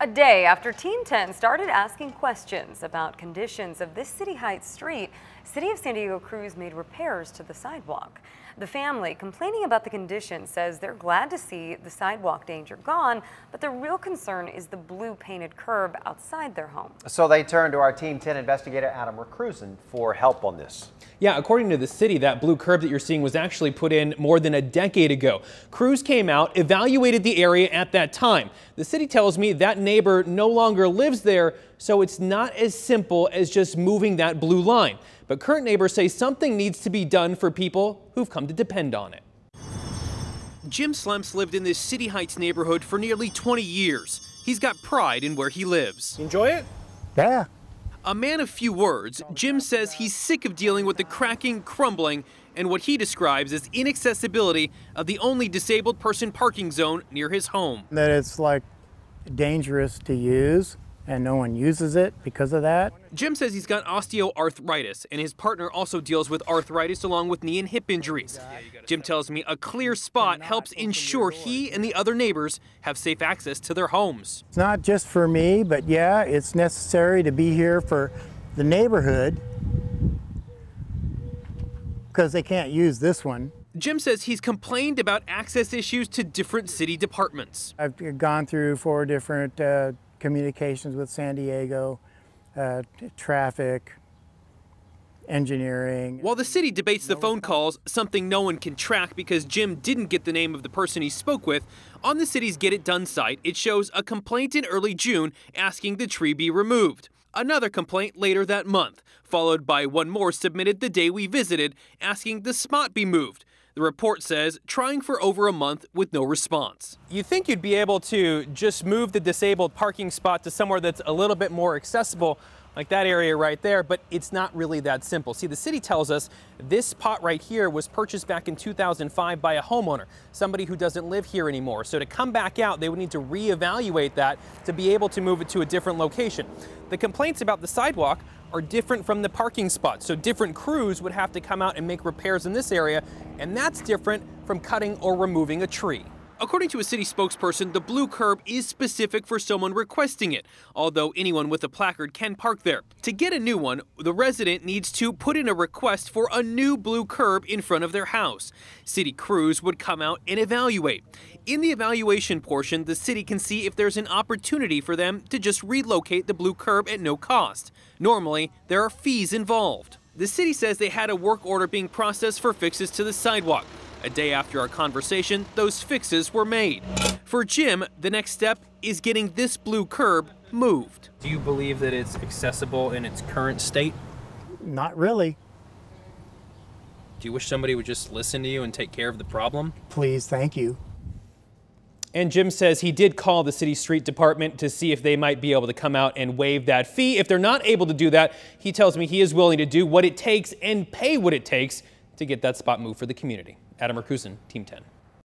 A day after Team 10 started asking questions about conditions of this City Heights street, City of San Diego crews made repairs to the sidewalk. The family complaining about the condition says they're glad to see the sidewalk danger gone, but the real concern is the blue painted curb outside their home. So they turned to our Team 10 investigator Adam Recruzen for help on this. Yeah, according to the city, that blue curb that you're seeing was actually put in more than a decade ago. Crews came out, evaluated the area at that time. The city tells me that neighbor no longer lives there, so it's not as simple as just moving that blue line. But current neighbors say something needs to be done for people who've come to depend on it. Jim Slemps lived in this City Heights neighborhood for nearly 20 years. He's got pride in where he lives. Enjoy it? Yeah. A man of few words, Jim says he's sick of dealing with the cracking, crumbling, and what he describes as inaccessibility of the only disabled person parking zone near his home. That it's like dangerous to use and no one uses it because of that. Jim says he's got osteoarthritis, and his partner also deals with arthritis along with knee and hip injuries. Jim tells me a clear spot helps ensure he and the other neighbors have safe access to their homes. It's not just for me, but yeah, it's necessary to be here for the neighborhood because they can't use this one. Jim says he's complained about access issues to different city departments. I've gone through 4 different communications with San Diego, traffic, engineering. While the city debates the phone calls, something no one can track because Jim didn't get the name of the person he spoke with, on the city's Get It Done site, it shows a complaint in early June asking the tree be removed. Another complaint later that month, followed by one more submitted the day we visited asking the spot be moved. The report says trying for over a month with no response. You think you'd be able to just move the disabled parking spot to somewhere that's a little bit more accessible, like that area right there, but it's not really that simple. See, the city tells us this spot right here was purchased back in 2005 by a homeowner, somebody who doesn't live here anymore. So to come back out, they would need to reevaluate that to be able to move it to a different location. The complaints about the sidewalk are different from the parking spots, so different crews would have to come out and make repairs in this area, and that's different from cutting or removing a tree. According to a city spokesperson, the blue curb is specific for someone requesting it, although anyone with a placard can park there. To get a new one, the resident needs to put in a request for a new blue curb in front of their house. City crews would come out and evaluate. In the evaluation portion, the city can see if there's an opportunity for them to just relocate the blue curb at no cost. Normally, there are fees involved. The city says they had a work order being processed for fixes to the sidewalk. A day after our conversation, those fixes were made. For Jim, the next step is getting this blue curb moved. Do you believe that it's accessible in its current state? Not really. Do you wish somebody would just listen to you and take care of the problem? Please, thank you. And Jim says he did call the city street department to see if they might be able to come out and waive that fee. If they're not able to do that, he tells me he is willing to do what it takes and pay what it takes to get that spot moved for the community. Adam Recruzen, Team 10.